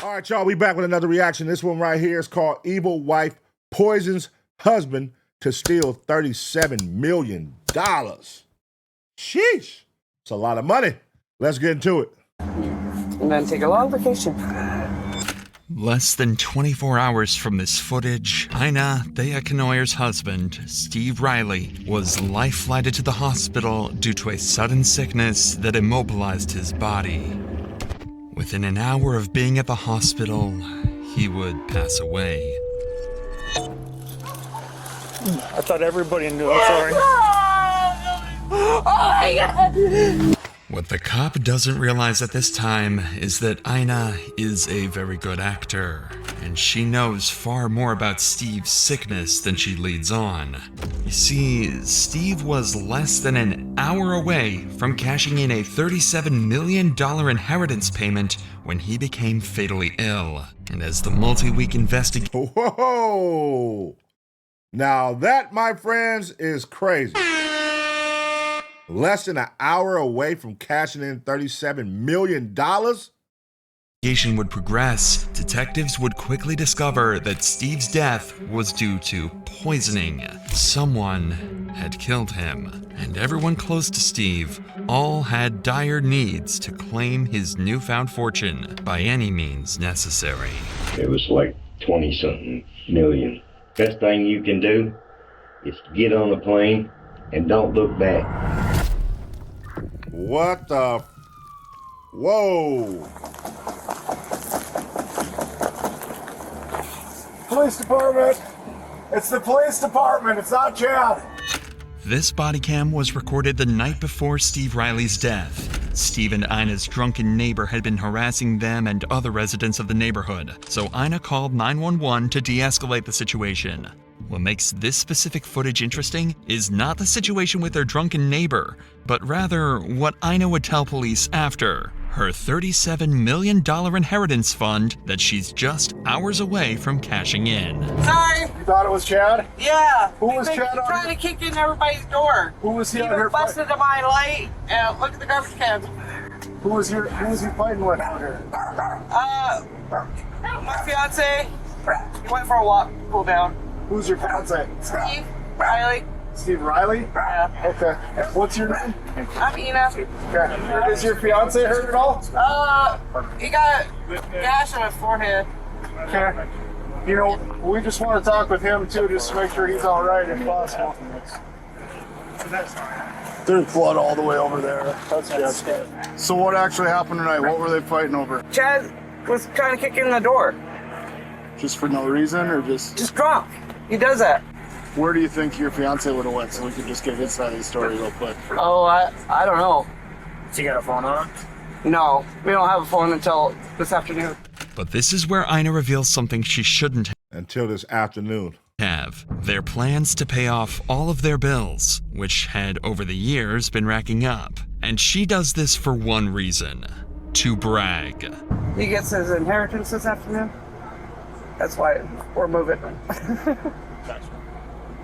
All right, y'all, we back with another reaction. This one right here is called Evil Wife Poisons Husband to Steal $37 million. Sheesh. It's a lot of money. Let's get into it. And then take a long vacation. Less than 24 hours from this footage, Ina Thea-Knoyer's husband, Steve Riley, was life-flighted to the hospital due to a sudden sickness that immobilized his body. Within an hour of being at the hospital, he would pass away. I thought everybody knew. I'm sorry. Oh my God! What the cop doesn't realize at this time is that Ina is a very good actor, and she knows far more about Steve's sickness than she leads on. You see, Steve was less than an hour away from cashing in a $37 million inheritance payment when he became fatally ill. And as the multi-week investigation... Whoa! Now that, my friends, is crazy. Less than an hour away from cashing in $37 million? would progress, detectives would quickly discover that Steve's death was due to poisoning. Someone had killed him, and everyone close to Steve all had dire needs to claim his newfound fortune by any means necessary. It was like 20-something million. Best thing you can do is get on a plane and don't look back. What the? Whoa! Police department! It's the police department, it's not Chad! This body cam was recorded the night before Steve Riley's death. Steve and Ina's drunken neighbor had been harassing them and other residents of the neighborhood, so Ina called 911 to de-escalate the situation. What makes this specific footage interesting is not the situation with their drunken neighbor, but rather what Ina would tell police after. Her $37 million inheritance fund that she's just hours away from cashing in. Sorry. You thought it was Chad? Yeah. Who was He's Chad on? trying to kick in everybody's door. Who was he He out here busted fighting? to my light and look at the garbage cans. Who was he fighting with out here? My fiance. He went for a walk, cool down. Who's your fiance? Steve Riley. Steve Riley? Yeah. Okay. What's your name? I'm Ina. Okay. Is your fiance hurt at all? He got gash on his forehead. Okay. You know, we just want to talk with him too, just to make sure he's all right if possible. There's blood all the way over there. That's good. So what actually happened tonight? What were they fighting over? Chad was trying to kick in the door. Just for no reason, or just drunk. He does that. Where do you think your fiance would have went, so we could just get his side of the story real quick? Oh, I don't know. So you got a phone on him? No, we don't have a phone until this afternoon. But this is where Ina reveals something she shouldn't Until this afternoon. have. Their plans to pay off all of their bills, which had over the years been racking up. And she does this for one reason: to brag. He gets his inheritance this afternoon. That's why we're moving.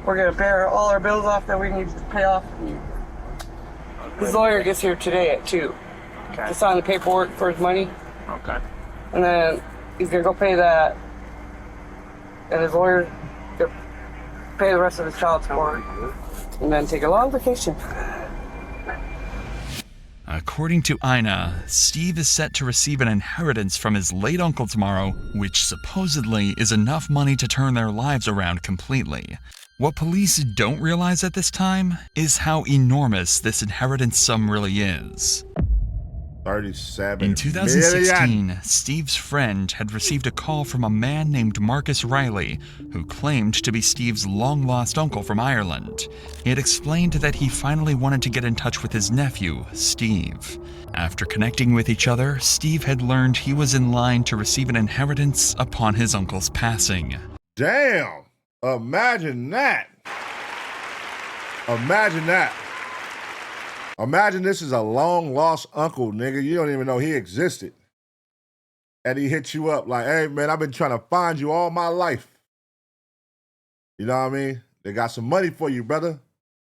We're gonna pay all our bills off that we need to pay off. His lawyer gets here today at 2 to sign the paperwork for his money. Okay. And then he's gonna go pay that. And his lawyer's gonna pay the rest of his child support. And then take a long vacation. According to Ina, Steve is set to receive an inheritance from his late uncle tomorrow, which supposedly is enough money to turn their lives around completely. What police don't realize at this time is how enormous this inheritance sum really is. 37 In 2016, million. Steve's friend had received a call from a man named Marcus Riley, who claimed to be Steve's long-lost uncle from Ireland. He had explained that he finally wanted to get in touch with his nephew, Steve. After connecting with each other, Steve had learned he was in line to receive an inheritance upon his uncle's passing. Damn! Imagine that. Imagine that. Imagine this is a long-lost uncle, nigga. You don't even know he existed. And he hits you up like, hey, man, I've been trying to find you all my life. You know what I mean? They got some money for you, brother.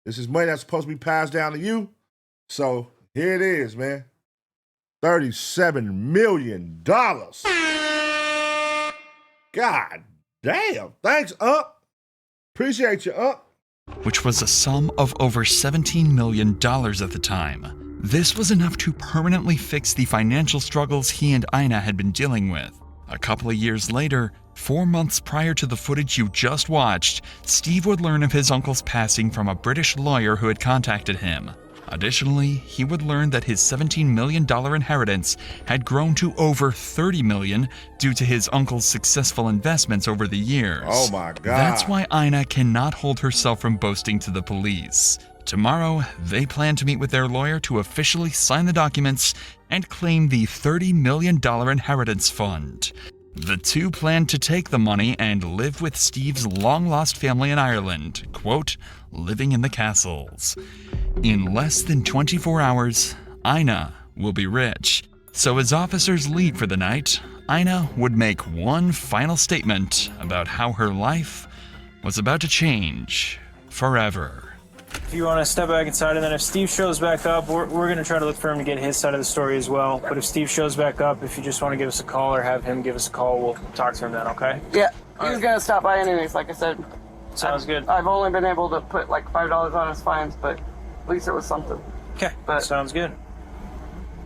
This is money that's supposed to be passed down to you. So here it is, man. $37 million. God damn. Thanks, Unc. Appreciate you, Unc. which was a sum of over $17 million at the time. This was enough to permanently fix the financial struggles he and Ina had been dealing with. A couple of years later, 4 months prior to the footage you just watched, Steve would learn of his uncle's passing from a British lawyer who had contacted him. Additionally, he would learn that his $17 million inheritance had grown to over $30 million due to his uncle's successful investments over the years. Oh my God. That's why Ina cannot hold herself from boasting to the police. Tomorrow, they plan to meet with their lawyer to officially sign the documents and claim the $30 million inheritance fund. The two plan to take the money and live with Steve's long-lost family in Ireland, quote, living in the castles. In less than 24 hours, Ina will be rich. So as officers leave for the night, Ina would make one final statement about how her life was about to change forever. If you want to step back inside, and then if Steve shows back up, we're going to try to look for him to get his side of the story as well. But if Steve shows back up, if you just want to give us a call or have him give us a call, we'll talk to him then, okay? Yeah, he's gonna stop by anyways, like I said. Sounds good. I've only been able to put like $5 on his fines, but at least it was something. Okay, But- sounds good.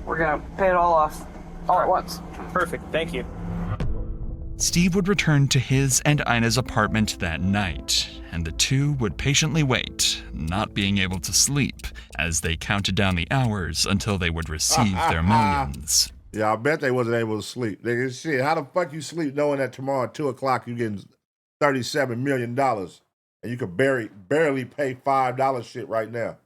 We're gonna pay it all off, all at once. Perfect, thank you. Steve would return to his and Ina's apartment that night, and the two would patiently wait, not being able to sleep, as they counted down the hours until they would receive their millions. Yeah, I bet they wasn't able to sleep. Nigga, shit, how the fuck you sleep knowing that tomorrow at 2 o'clock you getting $37 million and you could barely pay $5 shit right now?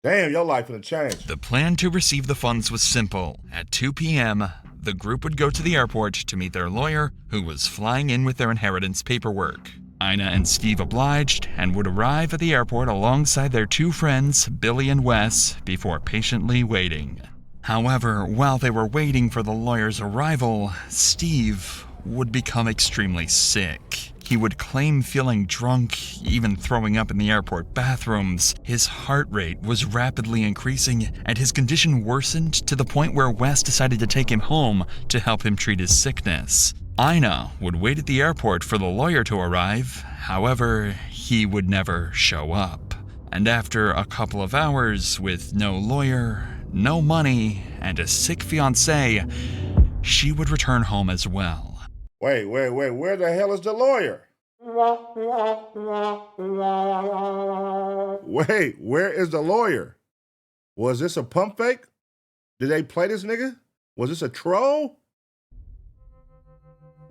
Damn, your life gonna change. The plan to receive the funds was simple. At 2 p.m., the group would go to the airport to meet their lawyer, who was flying in with their inheritance paperwork. Ina and Steve obliged and would arrive at the airport alongside their two friends, Billy and Wes, before patiently waiting. However, while they were waiting for the lawyer's arrival, Steve would become extremely sick. He would claim feeling drunk, even throwing up in the airport bathrooms. His heart rate was rapidly increasing, and his condition worsened to the point where Wes decided to take him home to help him treat his sickness. Ina would wait at the airport for the lawyer to arrive. However, he would never show up. And after a couple of hours with no lawyer, no money, and a sick fiancé, she would return home as well. Wait, where the hell is the lawyer? Wait, where is the lawyer? Was this a pump fake? Did they play this nigga? Was this a troll?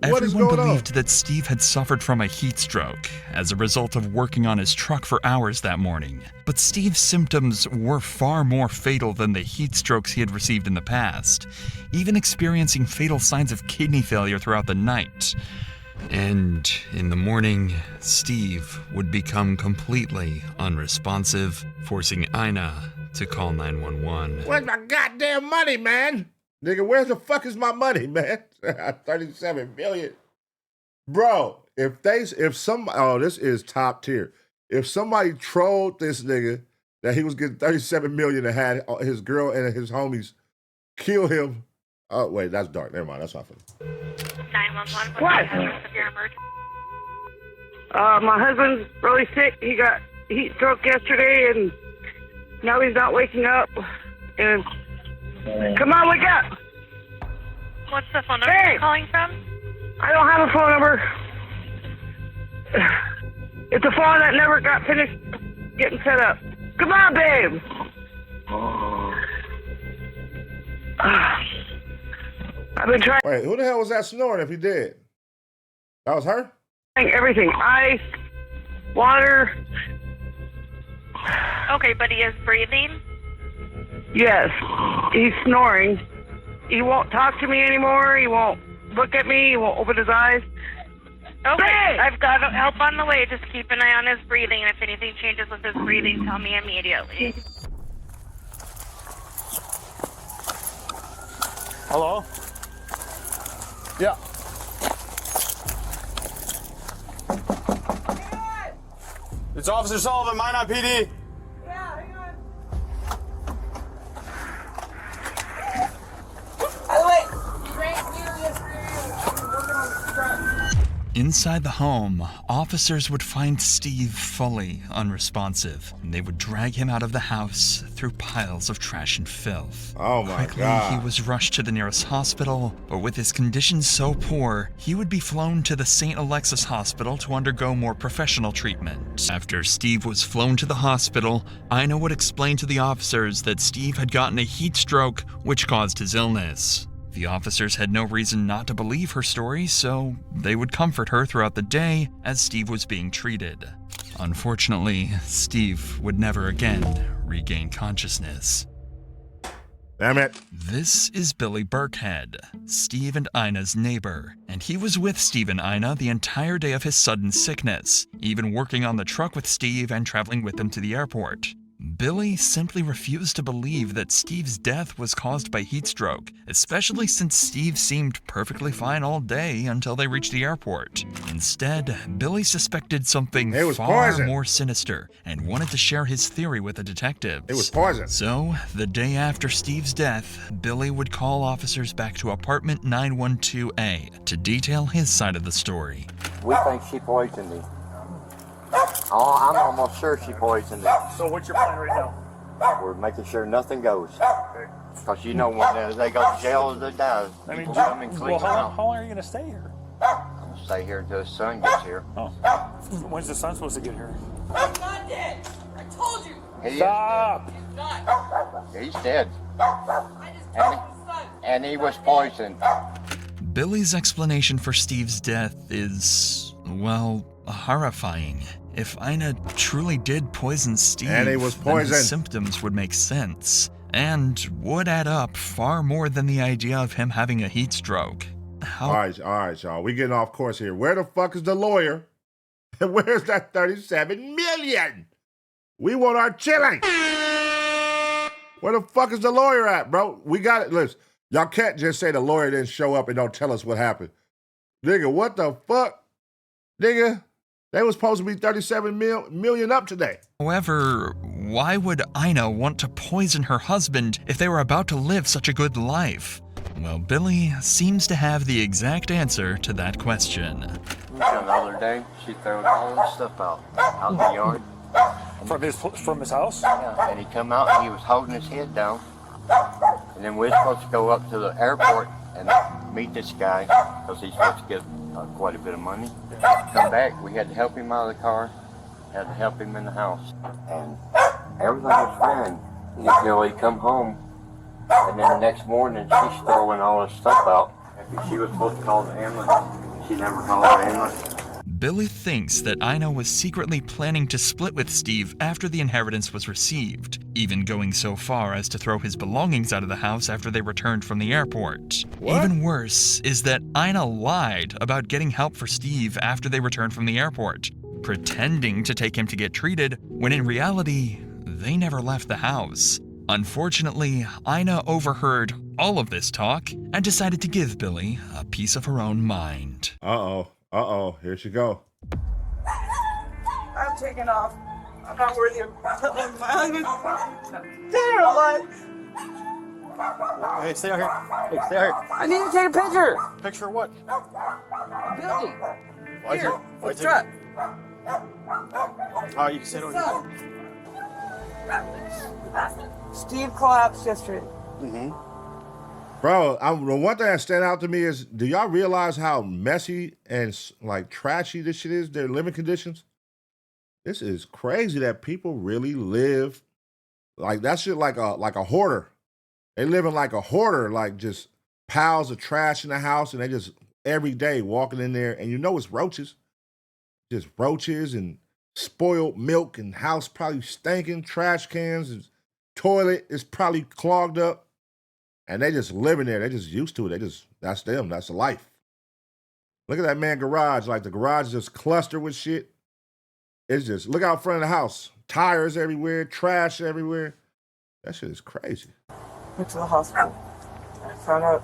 What is Everyone going on? believed that Steve had suffered from a heat stroke as a result of working on his truck for hours that morning. But Steve's symptoms were far more fatal than the heat strokes he had received in the past, even experiencing fatal signs of kidney failure throughout the night. And in the morning, Steve would become completely unresponsive, forcing Ina to call 911. Where's my goddamn money, man? Nigga, where the fuck is my money, man? 37 million. Bro, this is top tier. If somebody trolled this nigga that he was getting 37 million and had his girl and his homies kill him. Oh, wait, that's dark. Never mind, that's not funny. 911. What? Of your emergency? My husband's really sick. He got heat stroke yesterday, and now he's not waking up. And come on, wake up! What's the phone number Hey! you're calling from? I don't have a phone number. It's a phone that never got finished getting set up. Come on, babe. I've been trying Wait, who the hell was that snoring if he did? That was her? everything. Ice, water. Okay, but he is breathing. Yes, he's snoring. He won't talk to me anymore. He won't look at me. He won't open his eyes. Okay, Hey! I've got help on the way. Just keep an eye on his breathing, and if anything changes with his breathing, tell me immediately. Hello? Yeah. It's Officer Sullivan, Minot PD. Yeah, hang on. By the way, you drank beer yesterday. Working on the truck. Inside the home, officers would find Steve fully unresponsive. They would drag him out of the house through piles of trash and filth. Oh my Quickly, God. he was rushed to the nearest hospital, but with his condition so poor, he would be flown to the St. Alexis Hospital to undergo more professional treatment. After Steve was flown to the hospital, Ina would explain to the officers that Steve had gotten a heat stroke, which caused his illness. The officers had no reason not to believe her story, so they would comfort her throughout the day as Steve was being treated. Unfortunately, Steve would never again regain consciousness. Damn it. This is Billy Burkhead, Steve and Ina's neighbor, and he was with Steve and Ina the entire day of his sudden sickness, even working on the truck with Steve and traveling with them to the airport. Billy simply refused to believe that Steve's death was caused by heat stroke, especially since Steve seemed perfectly fine all day until they reached the airport. Instead, Billy suspected something It was far poison. more sinister and wanted to share his theory with the detectives. It was poison. So, the day after Steve's death, Billy would call officers back to apartment 912A to detail his side of the story. We think she poisoned him. Oh, I'm almost sure she poisoned him. So what's your plan right now? We're making sure nothing goes. Because you know when they go to jail, they die. I mean, People come and clean well, them out. how long are you going to stay here? I'm going to stay here until the sun gets here. Oh. When's the sun supposed to get here? He's not dead. I told you. He Stop! He's not. is dead. He's dead. I just told his son. And he was poisoned. Billy's explanation for Steve's death is, well, horrifying. If Ina truly did poison Steve, And he was then his poisoned. symptoms would make sense, and would add up far more than the idea of him having a heat stroke. How All right, y'all. We getting off course here. Where the fuck is the lawyer? And where's that 37 million? We want our chilling. Where the fuck is the lawyer at, bro? We got it. Listen, y'all can't just say the lawyer didn't show up and don't tell us what happened. Nigga, what the fuck? Nigga, they was supposed to be 37 million up today. However, why would Ina want to poison her husband if they were about to live such a good life? Well, Billy seems to have the exact answer to that question. The other day, she threw all the stuff out in the yard. From his house? Yeah, and he come out and he was holding his head down. And then we're supposed to go up to the airport and meet this guy because he's supposed to get quite a bit of money. Come back, we had to help him out of the car, had to help him in the house. And everything was fine until he come home. And then the next morning, she's throwing all this stuff out. She was supposed to call the ambulance. She never called the ambulance. Billy thinks that Ina was secretly planning to split with Steve after the inheritance was received, even going so far as to throw his belongings out of the house after they returned from the airport. What? Even worse is that Ina lied about getting help for Steve after they returned from the airport, pretending to take him to get treated when in reality, they never left the house. Unfortunately, Ina overheard all of this talk and decided to give Billy a piece of her own mind. Uh-oh, here she go. I'm taking off. I'm not worthy of telling my husband. Dead or alive. Hey, stay out here. Hey, stay out here. I need to take a picture. Picture of what? Billy. Why Here, why the truck. Oh, you can sit over here. Steve collapsed yesterday. Bro, the one thing that stand out to me is, do y'all realize how messy and like trashy this shit is, their living conditions? This is crazy that people really live like that shit like a hoarder. They living like a hoarder, like just piles of trash in the house, and they just every day walking in there, and you know it's roaches. Just roaches and spoiled milk, and house probably stinking, trash cans, and toilet is probably clogged up. And they just living there. They just used to it. That's them. That's the life. Look at that man garage. Like the garage is just clustered with shit. It's just, look out front of the house. Tires everywhere, trash everywhere. That shit is crazy. Went to the hospital. I found out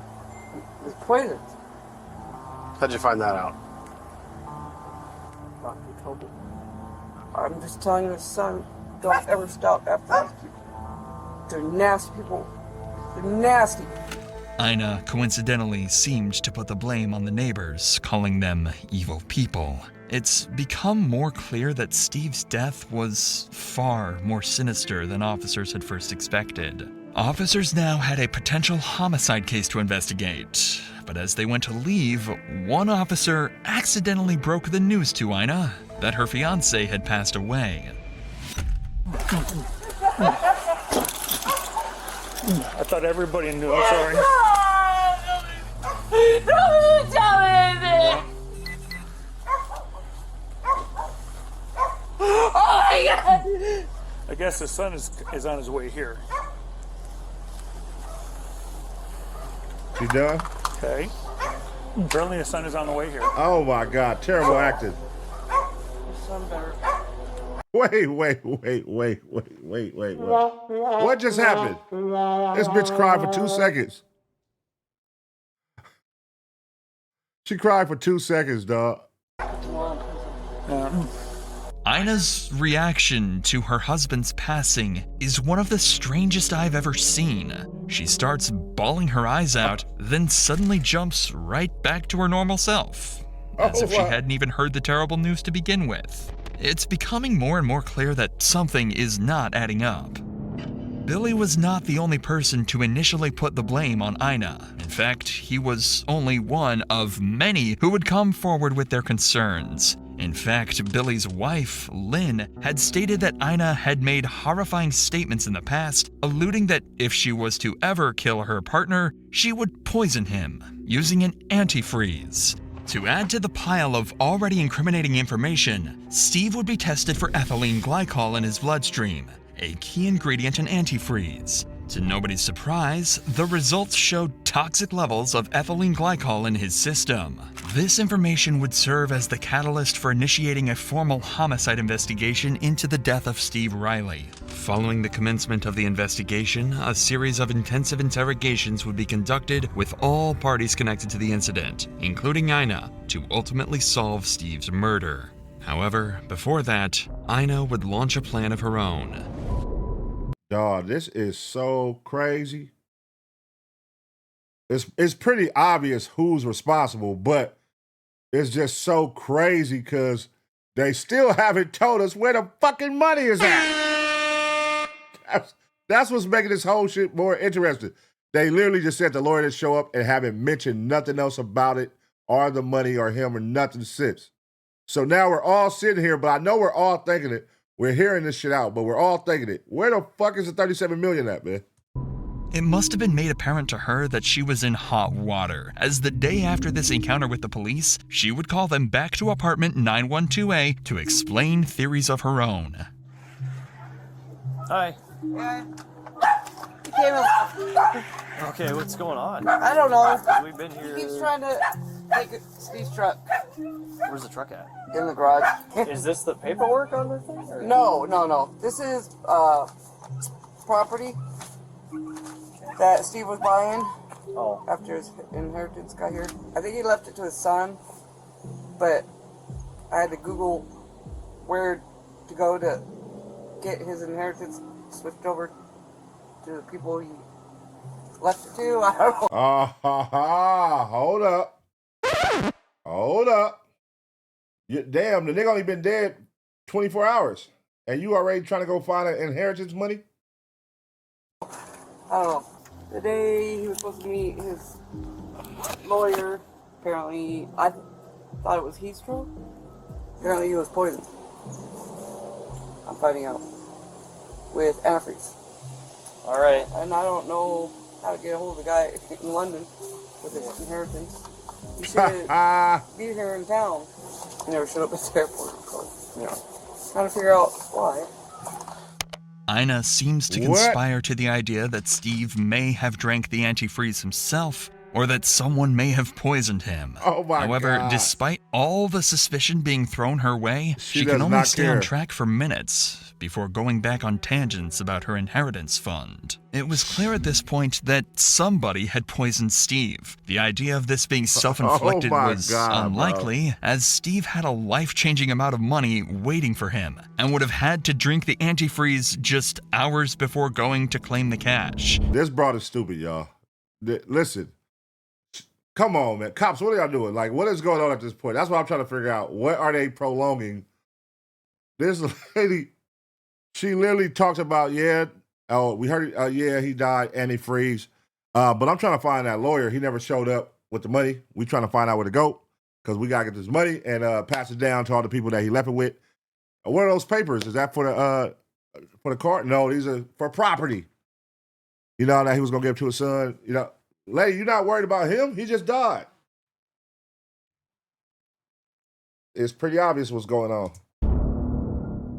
it was poisoned. How'd you find that out? Doctor told me. I'm just telling your son, don't ever stop after these people. They're nasty people. They're nasty. Ina coincidentally seemed to put the blame on the neighbors, calling them evil people. It's become more clear that Steve's death was far more sinister than officers had first expected. Officers now had a potential homicide case to investigate, but as they went to leave, one officer accidentally broke the news to Ina that her fiancé had passed away. I thought everybody knew. I'm sorry. Don't tell me anything. Oh my God! I guess the son is on his way here. You done? Okay. Apparently the son is on the way here. Oh my God, terrible acting. Wait. What just happened? This bitch cried for 2 seconds. She cried for 2 seconds, dog. Ina's reaction to her husband's passing is one of the strangest I've ever seen. She starts bawling her eyes out, then suddenly jumps right back to her normal self, as if she hadn't even heard the terrible news to begin with. It's becoming more and more clear that something is not adding up. Billy was not the only person to initially put the blame on Ina. In fact, he was only one of many who would come forward with their concerns. In fact, Billy's wife, Lynn, had stated that Ina had made horrifying statements in the past, alluding that if she was to ever kill her partner, she would poison him, using an antifreeze. To add to the pile of already incriminating information, Steve would be tested for ethylene glycol in his bloodstream, a key ingredient in antifreeze. To nobody's surprise, the results showed toxic levels of ethylene glycol in his system. This information would serve as the catalyst for initiating a formal homicide investigation into the death of Steve Riley. Following the commencement of the investigation, a series of intensive interrogations would be conducted with all parties connected to the incident, including Ina, to ultimately solve Steve's murder. However, before that, Ina would launch a plan of her own. Dog, this is so crazy. It's pretty obvious who's responsible, but it's just so crazy because they still haven't told us where the fucking money is at. That's what's making this whole shit more interesting. They literally just said the lawyer didn't show up and haven't mentioned nothing else about it or the money or him or nothing since. So now we're all sitting here, but I know we're all thinking it. We're hearing this shit out, but we're all thinking it. Where the fuck is the $37 million at, man? It must have been made apparent to her that she was in hot water, as the day after this encounter with the police, she would call them back to apartment 912A to explain theories of her own. Hi. Yeah. He came up. Okay, what's going on? I don't know. We've been here. He keeps trying to take Steve's truck Where's the truck at? in the garage. Is this the paperwork on the thing? Or? No. This is property that Steve was buying after his inheritance got here. I think he left it to his son, but I had to Google where to go to get his inheritance switched over to the people he left it to. I don't know. Hold up. Damn, the nigga only been dead 24 hours, and you already trying to go find an inheritance money? I don't know. The day he was supposed to meet his lawyer, apparently, I thought it was heat stroke. Apparently he was poisoned. I'm finding out. With antifreeze. Alright. And I don't know how to get a hold of the guy in London with his inheritance. He should be here in town. He never showed up at the airport. So, trying to figure out why. Ina seems to conspire to the idea that Steve may have drank the antifreeze himself, or that someone may have poisoned him. Oh my However, God. despite all the suspicion being thrown her way, she does can only not stay care. on track for minutes before going back on tangents about her inheritance fund. It was clear at this point that somebody had poisoned Steve. The idea of this being self-inflicted Oh my was God, unlikely, as Steve had a life-changing amount of money waiting for him, and would have had to drink the antifreeze just hours before going to claim the cash. This broad is stupid, y'all. Listen, Come on, man. Cops, what are y'all doing? Like, what is going on at this point? That's what I'm trying to figure out. What are they prolonging? This lady, she literally talks about, we heard, he died, antifreeze. But I'm trying to find that lawyer. He never showed up with the money. We trying to find out where to go because we got to get this money and pass it down to all the people that he left it with. What are those papers? Is that for the court? No, these are for property. You know, that he was going to give to his son. You know, lady, you're not worried about him? He just died. It's pretty obvious what's going on.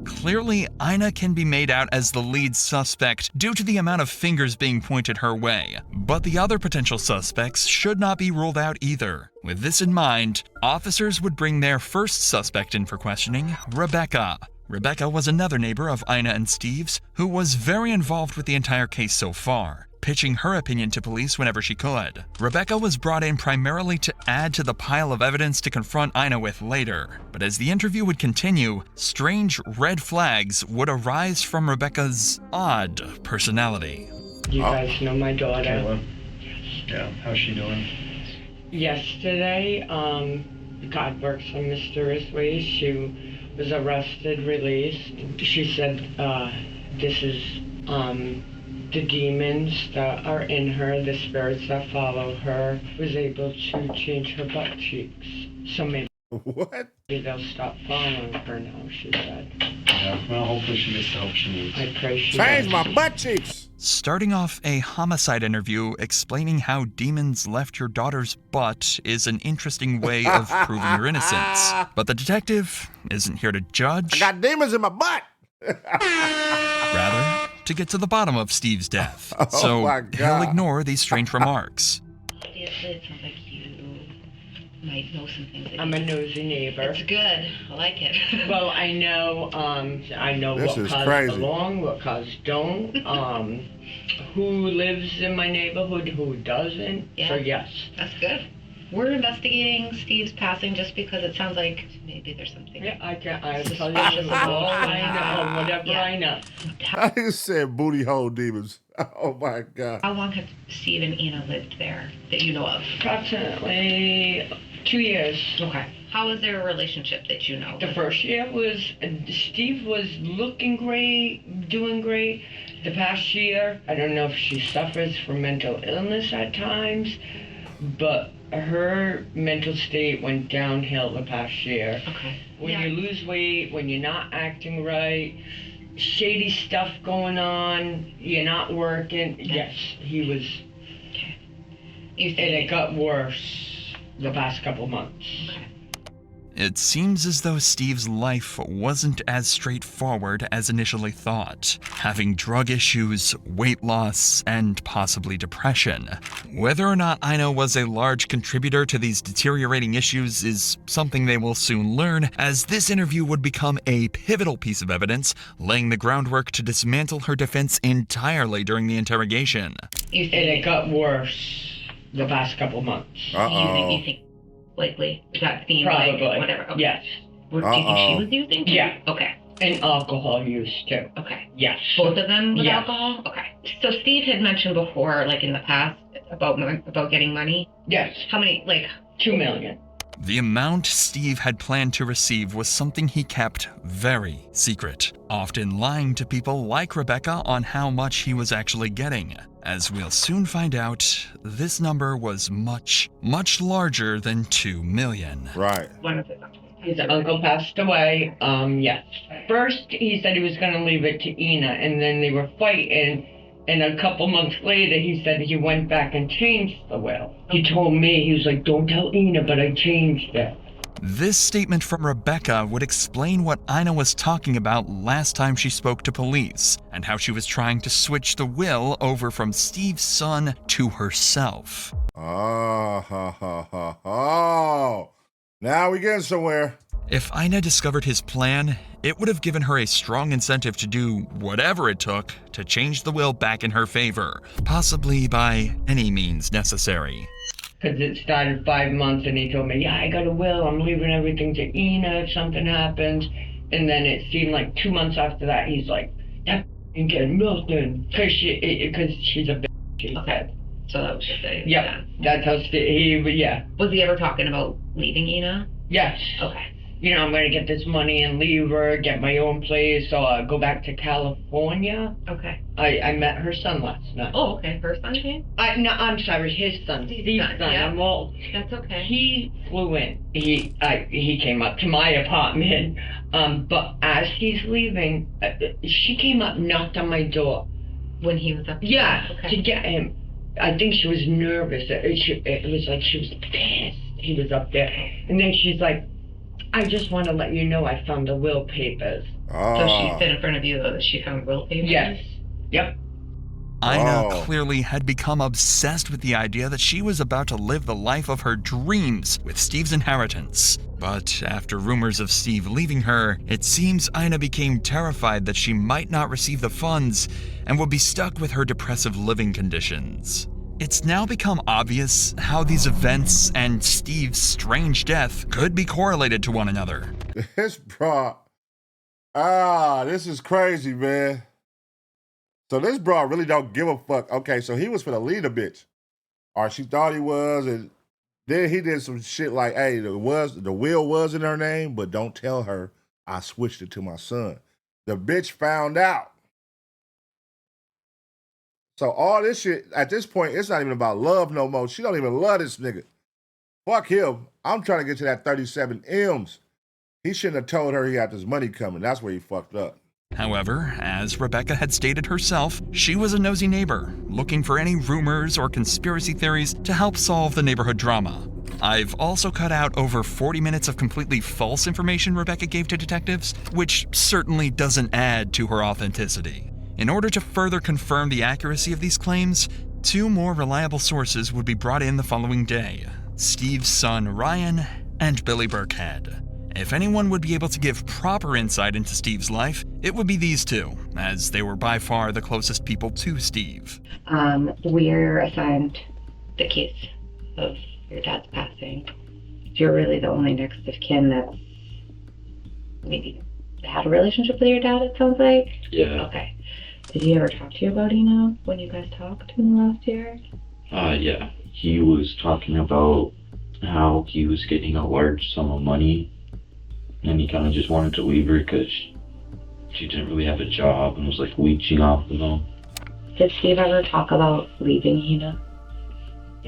Clearly, Ina can be made out as the lead suspect due to the amount of fingers being pointed her way. But the other potential suspects should not be ruled out either. With this in mind, officers would bring their first suspect in for questioning, Rebecca. Rebecca was another neighbor of Ina and Steve's who was very involved with the entire case so far, pitching her opinion to police whenever she could. Rebecca was brought in primarily to add to the pile of evidence to confront Ina with later. But as the interview would continue, strange red flags would arise from Rebecca's odd personality. You guys know my daughter? Kayla? Yeah, how's she doing? Yesterday, God works in mysterious ways. She was arrested, released. She said this is the demons that are in her, the spirits that follow her, was able to change her butt cheeks. So maybe they'll stop following her now, she said. Yeah, well, hopefully she gets the help she needs. I pray she Change does. my butt cheeks! Starting off a homicide interview explaining how demons left your daughter's butt is an interesting way of proving your innocence. But the detective isn't here to judge. I got demons in my butt! Rather, to get to the bottom of Steve's death. Oh So my God. he'll ignore these strange remarks. Obviously, it sounds like you might know some things. I'm a nosy neighbor. It's good. I like it. Well, I know This what is cars crazy. belong, what cars don't, who lives in my neighborhood, who doesn't. Yeah. So yes. That's good. We're investigating Steve's passing just because it sounds like maybe there's something. Yeah, I'll tell you all I know, whatever I know. I just said booty hole demons. Oh my God. How long have Steve and Ina lived there that you know of? Approximately 2 years. Okay. How is their relationship that you know? The first year was, Steve was looking great, doing great. The past year, I don't know if she suffers from mental illness at times, but her mental state went downhill the past year. Okay. When you lose weight, when you're not acting right, shady stuff going on, you're not working. Okay. Yes, he was. Okay. And it got worse the past couple months. Okay. It seems as though Steve's life wasn't as straightforward as initially thought, having drug issues, weight loss, and possibly depression. Whether or not Ina was a large contributor to these deteriorating issues is something they will soon learn, as this interview would become a pivotal piece of evidence, laying the groundwork to dismantle her defense entirely during the interrogation. And it got worse the past couple months. You think likely that theme, Probably. like whatever. Okay. Yes. What, do you think she was using? Yeah. Okay. And alcohol use too. Okay. Yes. Both of them with Yes. alcohol? Okay. So Steve had mentioned before, like in the past, about getting money. Yes. How many, like? 2 million. The amount Steve had planned to receive was something he kept very secret, often lying to people like Rebecca on how much he was actually getting. As we'll soon find out, this number was much, much larger than 2 million. Right. His uncle passed away, yes. First, he said he was going to leave it to Ina, and then they were fighting, and a couple months later, he said he went back and changed the will. He told me, he was like, don't tell Ina, but I changed it. This statement from Rebecca would explain what Ina was talking about last time she spoke to police, and how she was trying to switch the will over from Steve's son to herself. Oh, now we getting somewhere. If Ina discovered his plan, it would have given her a strong incentive to do whatever it took to change the will back in her favor, possibly by any means necessary. Because it started 5 months, and he told me, yeah, I got a will, I'm leaving everything to Ina if something happens. And then it seemed like 2 months after that, he's like, that ain't getting nothing. Because she's a bitch, he said. So that was just a... Yep, that's how yeah. Was he ever talking about leaving Ina? Yes. Okay. You know, I'm going to get this money and leave her, get my own place, go back to California. Okay. I met her son last night. Oh, okay. Her son came? No, I'm sorry, his son. Steve's son. Yeah. I'm old. That's okay. He flew in. He came up to my apartment, but as he's leaving, she came up, knocked on my door. When he was up? Yeah, Okay. to get him. I think she was nervous. It was like she was pissed he was up there. And then she's like, I just want to let you know I found the will papers. So she said in front of you that she found will papers? Yes. Yep. Ina clearly had become obsessed with the idea that she was about to live the life of her dreams with Steve's inheritance. But after rumors of Steve leaving her, it seems Ina became terrified that she might not receive the funds and would be stuck with her depressive living conditions. It's now become obvious how these events and Steve's strange death could be correlated to one another. This is crazy, man. So this bro really don't give a fuck. Okay, so he was finna lead a bitch. Or she thought he was, and then he did some shit like, hey, the will was in her name, but don't tell her I switched it to my son. The bitch found out. So all this shit, at this point, it's not even about love no more. She don't even love this nigga. Fuck him. I'm trying to get to that 37 M's. He shouldn't have told her he had this money coming. That's where he fucked up. However, as Rebecca had stated herself, she was a nosy neighbor, looking for any rumors or conspiracy theories to help solve the neighborhood drama. I've also cut out over 40 minutes of completely false information Rebecca gave to detectives, which certainly doesn't add to her authenticity. In order to further confirm the accuracy of these claims, 2 more reliable sources would be brought in the following day: Steve's son Ryan and Billy Burkhead. If anyone would be able to give proper insight into Steve's life, it would be these 2, as they were by far the closest people to Steve. We're assigned the case of your dad's passing. You're really the only next of kin that's maybe had a relationship with your dad, it sounds like? Yeah. Okay. Did he ever talk to you about Ina when you guys talked in the last year? Yeah. He was talking about how he was getting a large sum of money, and he kind of just wanted to leave her because she didn't really have a job and was like leeching off of him. Did Steve ever talk about leaving Ina?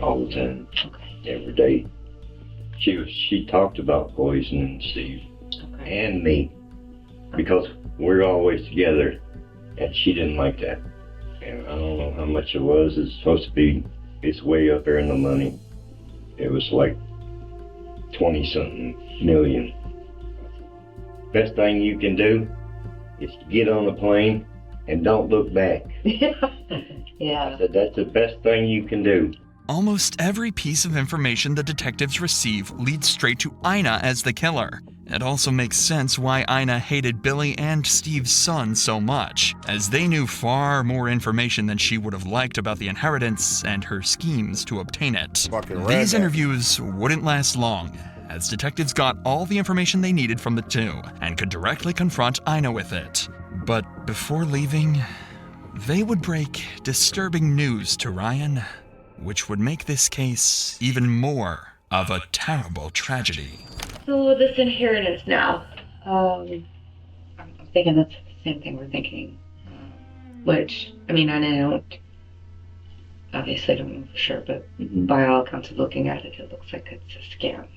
All the time. Okay. Every day. She talked about poisoning Steve and me because we're always together. And she didn't like that. And I don't know how much it was. It's supposed to be, it's way up there in the money. It was like 20-something million. Best thing you can do is get on a plane and don't look back. Yeah. I said, that's the best thing you can do. Almost every piece of information the detectives receive leads straight to Ina as the killer. It also makes sense why Ina hated Billy and Steve's son so much, as they knew far more information than she would have liked about the inheritance and her schemes to obtain it. These interviews wouldn't last long, as detectives got all the information they needed from the 2 and could directly confront Ina with it. But before leaving, they would break disturbing news to Ryan, which would make this case even more of a terrible tragedy. So this inheritance now, I'm thinking that's the same thing we're thinking. Which, I mean, I obviously don't know for sure, but by all accounts of looking at it, it looks like it's a scam.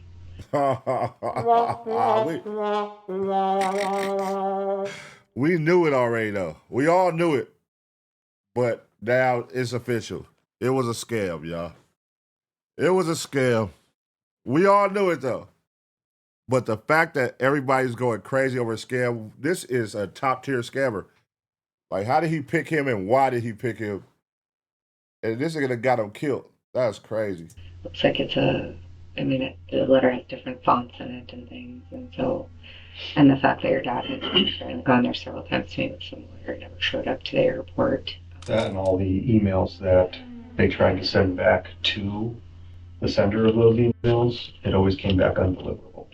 We knew it already, though. We all knew it. But now it's official. It was a scam, y'all. It was a scam. We all knew it, though. But the fact that everybody's going crazy over a scam, this is a top-tier scammer. Like, how did he pick him and why did he pick him? And this nigga got him killed. That's crazy. Looks like it's the letter has different fonts in it and things. And the fact that your dad had gone there several times to meet with some lawyer, never showed up to the airport. That and all the emails that they tried to send back to the sender of those emails, it always came back undeliverable.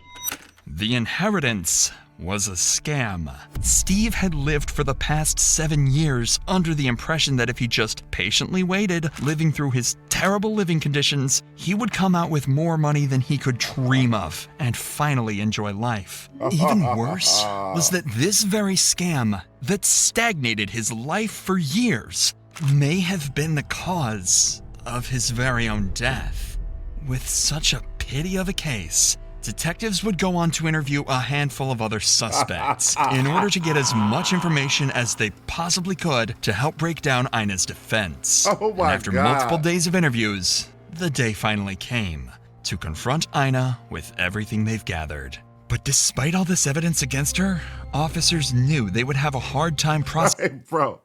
The inheritance was a scam. Steve had lived for the past 7 years under the impression that if he just patiently waited, living through his terrible living conditions, he would come out with more money than he could dream of and finally enjoy life. Even worse was that this very scam that stagnated his life for years may have been the cause of his very own death. With such a pity of a case, detectives would go on to interview a handful of other suspects in order to get as much information as they possibly could to help break down Ina's defense. Oh my and after God. multiple days of interviews, the day finally came to confront Ina with everything they've gathered. But despite all this evidence against her, officers knew they would have a hard time prosecuting. Hey, bro.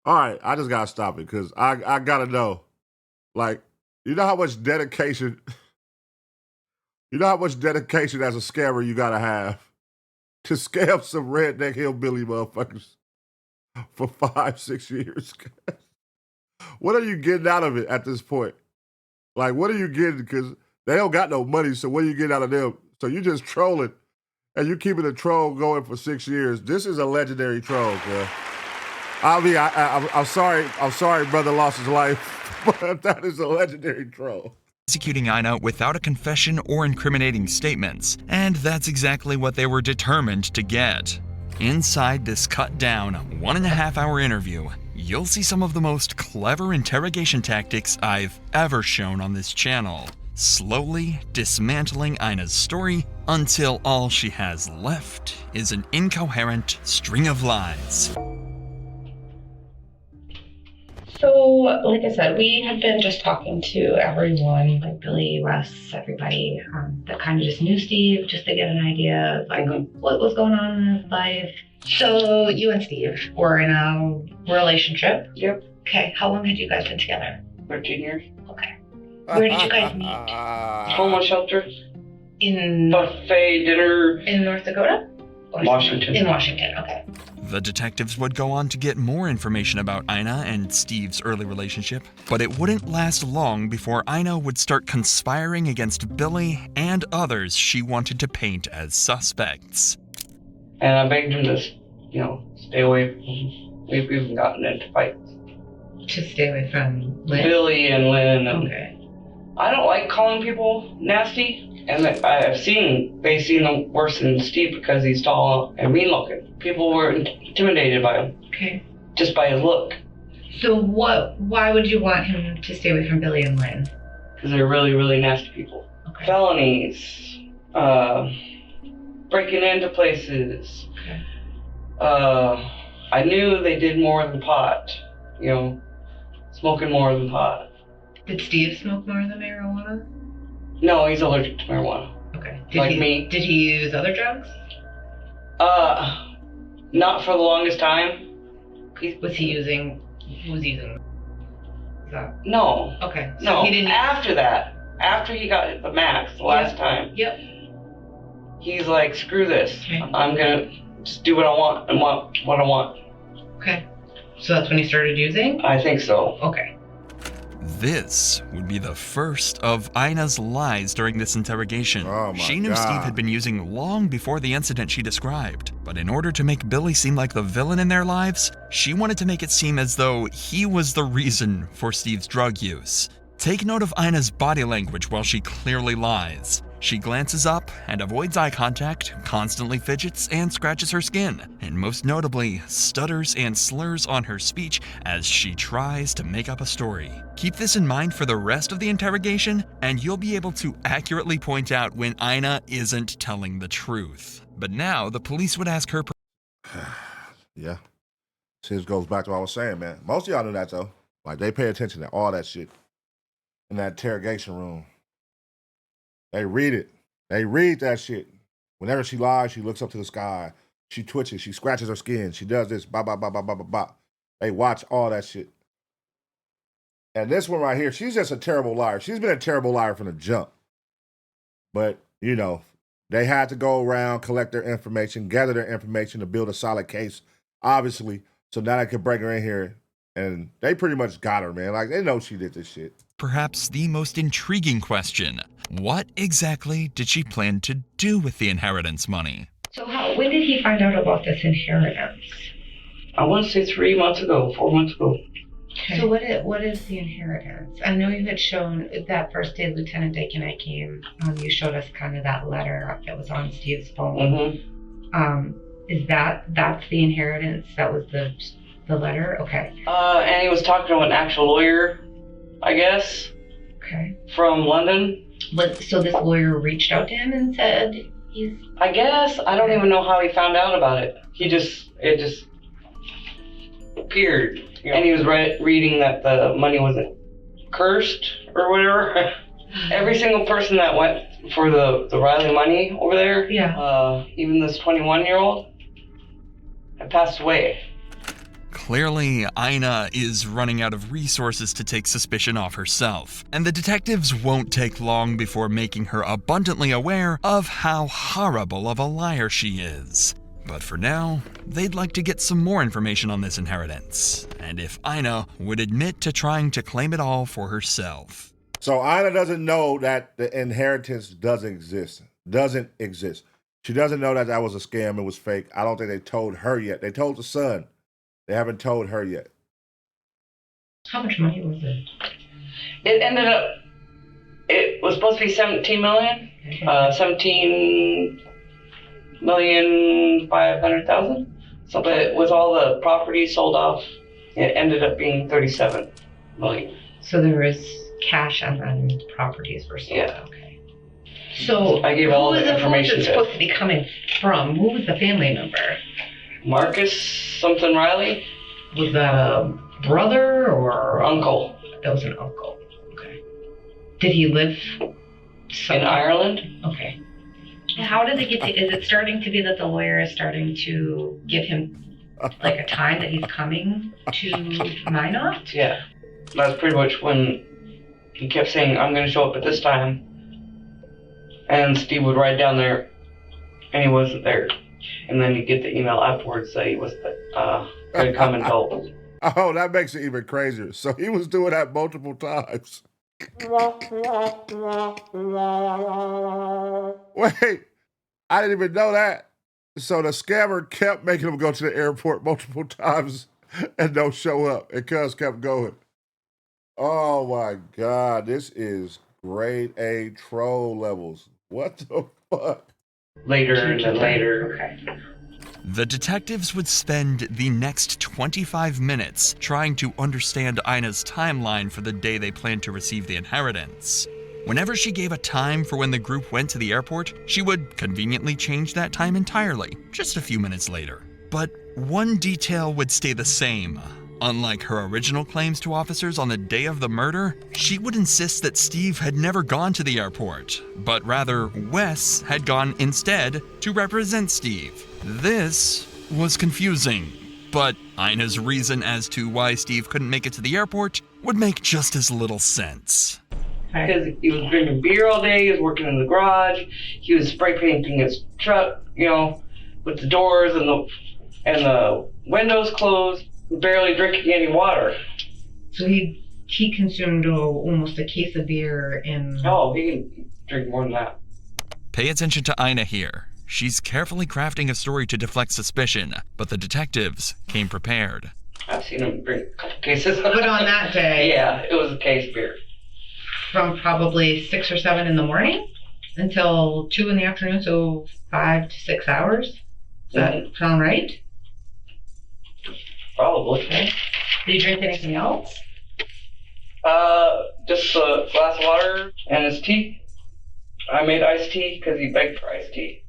All right, I just gotta stop it because I gotta know. Like, you know how much dedication as a scammer you gotta have to scam some redneck hillbilly motherfuckers for 5-6 years? What are you getting out of it at this point? Like, what are you getting? Because they don't got no money, so what are you getting out of them? So you just trolling, and you keeping the troll going for 6 years. This is a legendary troll, man. I mean, I'm sorry, brother lost his life, but that is a legendary troll. Prosecuting Ina without a confession or incriminating statements, and that's exactly what they were determined to get. Inside this cut-down 1.5-hour interview, you'll see some of the most clever interrogation tactics I've ever shown on this channel, slowly dismantling Ina's story until all she has left is an incoherent string of lies. So, like I said, we had been just talking to everyone, like Billy, Wes, everybody that kind of just knew Steve, just to get an idea of like what was going on in his life. So, you and Steve were in a relationship. Yep. Okay, how long had you guys been together? 13 years. Okay. Where did you guys meet? Homeless shelter. In Buffet dinner. In North Dakota? Or Washington. In Washington, okay. The detectives would go on to get more information about Ina and Steve's early relationship, but it wouldn't last long before Ina would start conspiring against Billy and others she wanted to paint as suspects. And I begged him to, stay away from him. We've even gotten into fights. To stay away from Lynn? Billy and Lynn. And okay. I don't like calling people nasty. And they've seen them worse than Steve because he's tall and mean looking. People were intimidated by him. Okay. Just by his look. So why would you want him to stay away from Billy and Lynn? Because they're really, really nasty people. Okay. Felonies. Breaking into places. Okay. I knew they did more than pot. Smoking more than pot. Did Steve smoke more than marijuana? No, he's allergic to marijuana. Okay. Me. Did he use other drugs? Not for the longest time. Was he using? No. Okay. So no. He didn't. After that, after he got the max the last time. Yep. He's like, screw this. Okay. I'm gonna just do what I want and want what I want. Okay. So that's when he started using? I think so. Okay. This would be the first of Ina's lies during this interrogation. Oh my she knew God. Steve had been using long before the incident she described, but in order to make Billy seem like the villain in their lives, she wanted to make it seem as though he was the reason for Steve's drug use. Take note of Ina's body language while she clearly lies. She glances up and avoids eye contact, constantly fidgets and scratches her skin, and most notably, stutters and slurs on her speech as she tries to make up a story. Keep this in mind for the rest of the interrogation, and you'll be able to accurately point out when Ina isn't telling the truth. But now, the police would ask her... Yeah. See, this goes back to what I was saying, man. Most of y'all knew that, though. Like, they pay attention to all that shit in that interrogation room. They read it. They read that shit. Whenever she lies, she looks up to the sky. She twitches. She scratches her skin. She does this. Bop, bop, bop, bop, bop, bop, bop. They watch all that shit. And this one right here, she's just a terrible liar. She's been a terrible liar from the jump. But, they had to go around, collect their information, gather their information to build a solid case, obviously, so now they could bring her in here. And they pretty much got her, man. Like, they know she did this shit. Perhaps the most intriguing question. What exactly did she plan to do with the inheritance money? So when did he find out about this inheritance? I want to say 3 months ago, 4 months ago. Okay. So what is the inheritance? I know you had shown that first day Lieutenant Dake and I came, you showed us kind of that letter that was on Steve's phone. Is that's the inheritance? That was the letter? Okay. And he was talking to an actual lawyer, I guess. Okay. From London. So this lawyer reached out to him and said he's... I guess. I don't even know how he found out about it. It just appeared. And he was reading that the money wasn't cursed or whatever. Every single person that went for the Riley money over there, even this 21-year-old, had passed away. Clearly, Ina is running out of resources to take suspicion off herself, and the detectives won't take long before making her abundantly aware of how horrible of a liar she is. But for now, they'd like to get some more information on this inheritance, and if Ina would admit to trying to claim it all for herself. So Ina doesn't know that the inheritance doesn't exist. She doesn't know that was a scam, it was fake. I don't think they told her yet. They told the son. They haven't told her yet. How much money was it? It ended up, it was supposed to be $17 million. $17,500,000. So, but with all the property sold off, it ended up being $37 million. So there was cash and then properties were sold. Yeah. Okay. So I gave all the information. Who was it supposed to be coming from? Who was the family member? Marcus something Riley. Was that a brother or uncle? That was an uncle. Okay. Did he live in Ireland? Okay. How did they get to? Is it starting to be that the lawyer is starting to give him like a time that he's coming to Minot? Yeah. That's pretty much when he kept saying, "I'm going to show up at this time," and Steve would ride down there, and he wasn't there. And then you get the email afterwards that he was going to come and help. Oh, that makes it even crazier. So he was doing that multiple times. Wait, I didn't even know that. So the scammer kept making him go to the airport multiple times and don't show up. And Cuz kept going. Oh my God, this is grade A troll levels. What the fuck? Later and then later. Okay. The detectives would spend the next 25 minutes trying to understand Ina's timeline for the day they planned to receive the inheritance. Whenever she gave a time for when the group went to the airport, she would conveniently change that time entirely, just a few minutes later. But one detail would stay the same. Unlike her original claims to officers on the day of the murder, she would insist that Steve had never gone to the airport, but rather Wes had gone instead to represent Steve. This was confusing, but Ina's reason as to why Steve couldn't make it to the airport would make just as little sense. Because he was drinking beer all day, he was working in the garage, he was spray painting his truck, with the doors and the windows closed, barely drinking any water. So he consumed almost a case of beer in... Oh, he can drink more than that. Pay attention to Ina here. She's carefully crafting a story to deflect suspicion, but the detectives came prepared. I've seen him drink a couple cases. But on that day... Yeah, it was a case of beer. From probably 6 or 7 in the morning until 2 in the afternoon, so 5 to 6 hours. Does that sound right? Probably. Okay. Did you drink anything else? Just a glass of water and his tea. I made iced tea because he begged for iced tea.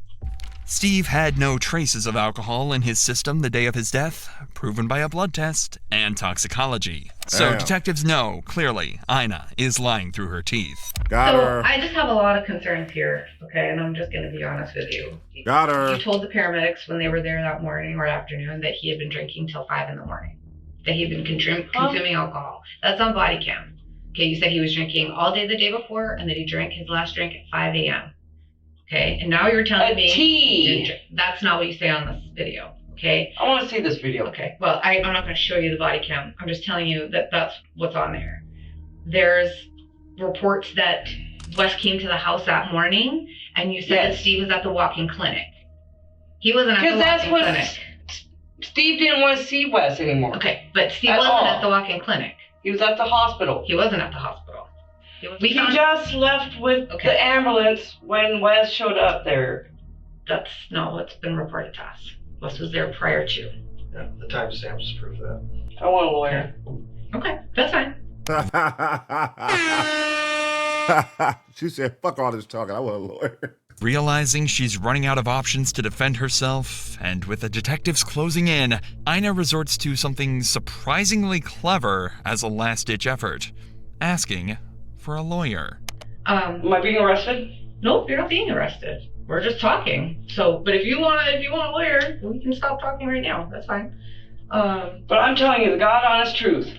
Steve had no traces of alcohol in his system the day of his death, proven by a blood test and toxicology. So Damn. Detectives know, clearly, Ina is lying through her teeth. Got her. I just have a lot of concerns here, okay, and I'm just going to be honest with you. Got her. You told the paramedics when they were there that morning or afternoon that he had been drinking till 5 in the morning, that he had been consuming alcohol. That's on body cam. Okay, you said he was drinking all day the day before and that he drank his last drink at 5 a.m. Okay, and now you're telling me tea. That's not what you say on this video. Okay. I want to see this video. Okay. Well, I'm not going to show you the body cam. I'm just telling you that that's what's on there. There's reports that Wes came to the house that morning, and you said that Steve was at the walk-in clinic. He wasn't at the Because that's walk-in what clinic. Steve didn't want to see Wes anymore. Okay, but Steve At wasn't all. at the walk-in clinic. He was at the hospital. He wasn't at the hospital. He just left with the ambulance when Wes showed up there. That's not what's been reported to us. Wes was there prior to. Yeah, the timestamps prove that. I want a lawyer. Okay, that's fine. She said, fuck all this talking. I want a lawyer. Realizing she's running out of options to defend herself, and with the detectives closing in, Ina resorts to something surprisingly clever as a last-ditch effort, asking for a lawyer. Am I being arrested? Nope, you're not being arrested. We're just talking. So, but if you want a lawyer, we can stop talking right now. That's fine. But I'm telling you the God honest truth.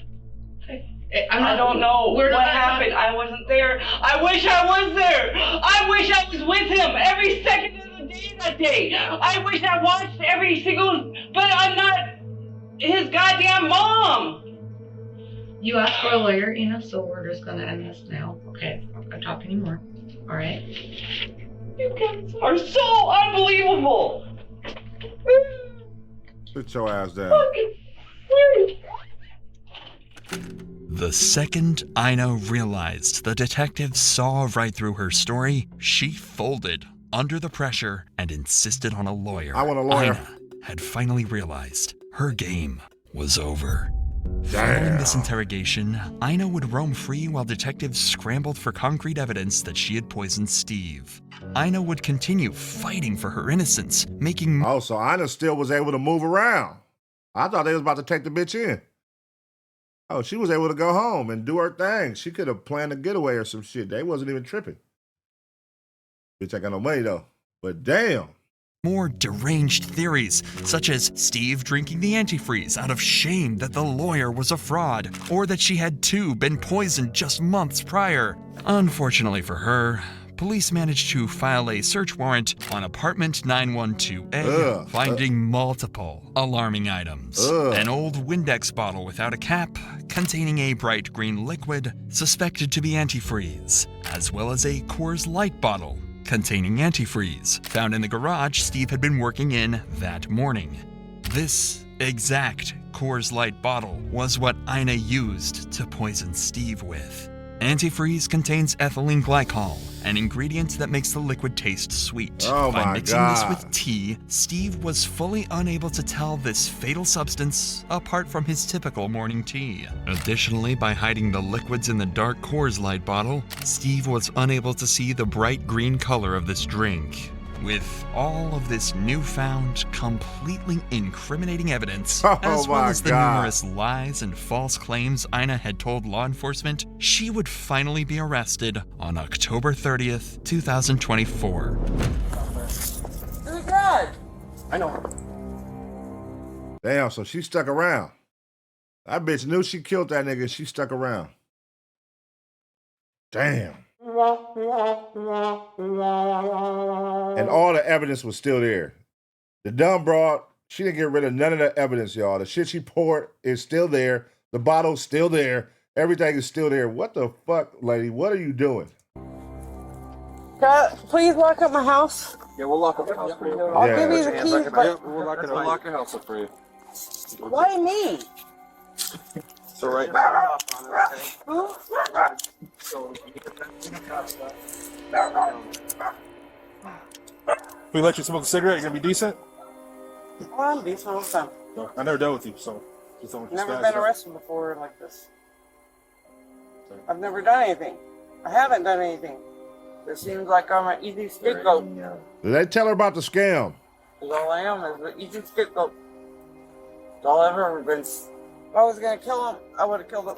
I don't know what happened. I wasn't there. I wish I was there. I wish I was with him every second of the day that day. I wish I watched every single. But I'm not his goddamn mom. You asked for a lawyer, Ina, so we're just gonna end this now. Okay, I'm not gonna talk anymore. All right. You guys are so unbelievable. Put your ass down. The second Ina realized the detectives saw right through her story, she folded under the pressure and insisted on a lawyer. I want a lawyer. Ina had finally realized her game was over. Damn. Following this interrogation, Ina would roam free while detectives scrambled for concrete evidence that she had poisoned Steve. Ina would continue fighting for her innocence, making... Oh, so Ina still was able to move around. I thought they was about to take the bitch in. Oh, she was able to go home and do her thing. She could have planned a getaway or some shit. They wasn't even tripping. Bitch ain't got no money, though. But damn. More deranged theories, such as Steve drinking the antifreeze out of shame that the lawyer was a fraud, or that she had too been poisoned just months prior. Unfortunately for her, police managed to file a search warrant on apartment 912A, finding multiple alarming items. An old Windex bottle without a cap, containing a bright green liquid suspected to be antifreeze, as well as a Coors Light bottle containing antifreeze, found in the garage Steve had been working in that morning. This exact Coors Light bottle was what Ina used to poison Steve with. Antifreeze contains ethylene glycol, an ingredient that makes the liquid taste sweet. Oh By my mixing God. this with tea, Steve was fully unable to tell this fatal substance apart from his typical morning tea. Additionally, by hiding the liquids in the dark Coors Light bottle, Steve was unable to see the bright green color of this drink. With all of this newfound, completely incriminating evidence, as well my as the God. numerous lies and false claims Ina had told law enforcement, she would finally be arrested on October 30th, 2024. Oh, God. I know. Damn, so she stuck around. That bitch knew she killed that nigga and she stuck around. Damn. And all the evidence was still there. The dumb broad, she didn't get rid of none of the evidence, y'all. The shit she poured is still there. The bottle's still there. Everything is still there. What the fuck, lady? What are you doing? Please lock up my house. Yeah, we'll lock up the house for you. I'll give you the keys, but We'll lock your house up for you. why me? So right we let you smoke a cigarette, you're gonna be decent? Well, I'm decent all the time. No, I never dealt with you, so just don't Never been arrested before like this. I've never done anything. I haven't done anything. It seems like I'm an easy scapegoat. Did they tell her about the scam? Because all I am is an easy scapegoat. That's all I've ever been. If I was gonna kill him, I would have killed him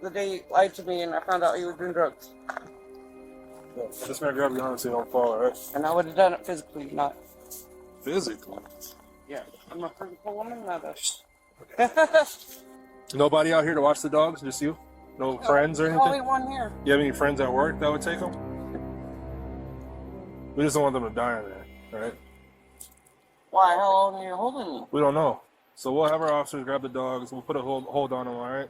the day he lied to me and I found out he was doing drugs. Yeah, this man grab your arm so you don't fall, alright? And I would have done it physically, not. Physically? Yeah, I'm a physical woman, not a. Nobody out here to watch the dogs? Just you? No friends or There's only anything? one here. You have any friends at work that would take them? We just don't want them to die in there, alright? Why? How long are you holding me? We don't know. So we'll have our officers grab the dogs. We'll put a hold on them, alright?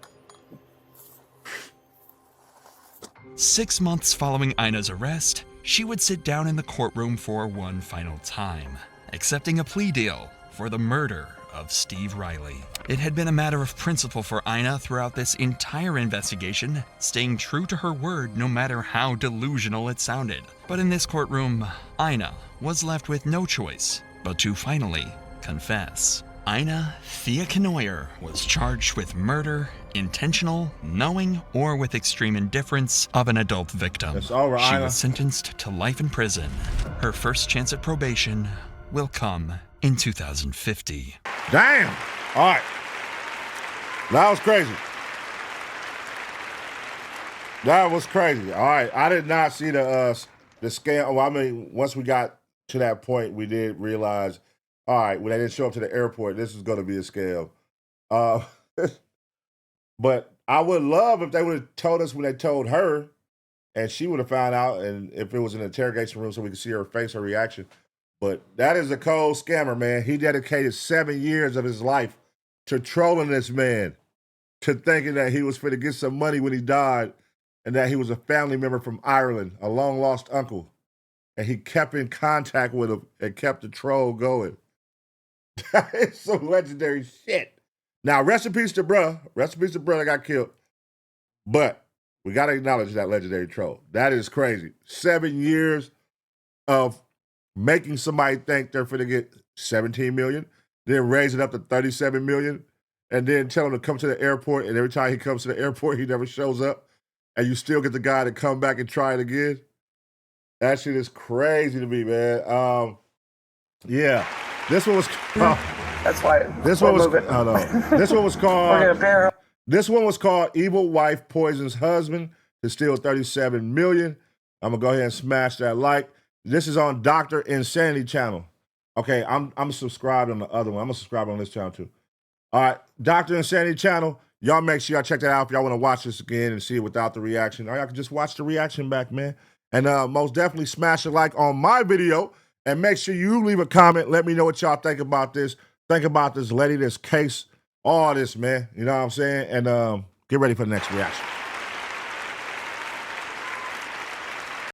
6 months following Ina's arrest, she would sit down in the courtroom for one final time. accepting a plea deal for the murder of Steve Riley. It had been a matter of principle for Ina throughout this entire investigation, staying true to her word no matter how delusional it sounded. But in this courtroom, Ina was left with no choice but to finally confess. Ina Thea Knoyer was charged with murder, intentional, knowing, or with extreme indifference of an adult victim. It's over, She Ina. was sentenced to life in prison. Her first chance at probation will come in 2050. Damn. All right. That was crazy. That was crazy. All right. I did not see the scam. Well, I mean, once we got to that point, we did realize, all right, when they didn't show up to the airport, this was going to be a scam. But I would love if they would have told us when they told her, and she would have found out, and if it was an interrogation room so we could see her face, her reaction. But that is a cold scammer, man. He dedicated 7 years of his life to trolling this man, to thinking that he was going to get some money when he died, and that he was a family member from Ireland, a long-lost uncle. And he kept in contact with him and kept the troll going. That is some legendary shit. Now, rest in peace to bruh. Rest in peace to bruh that got killed. But we got to acknowledge that legendary troll. That is crazy. 7 years of making somebody think they're finna get 17 million, then raise it up to 37 million, and then tell him to come to the airport, and every time he comes to the airport, he never shows up, and you still get the guy to come back and try it again. That shit is crazy to me, man. Yeah. This one was That's why. This one was This one was called We're gonna bear up. This one was called Evil Wife Poisons Husband to Steal 37 Million. I'm gonna go ahead and smash that like. This is on Dr. Insanity channel. Okay, I'm subscribed on the other one. I'm gonna subscribe on this channel too. All right, Dr. Insanity channel. Y'all make sure y'all check that out if y'all want to watch this again and see it without the reaction. Or y'all can just watch the reaction back, man. And most definitely smash a like on my video and make sure you leave a comment. Let me know what y'all think about this. Think about this lady, this case, all this, man. You know what I'm saying? And get ready for the next reaction.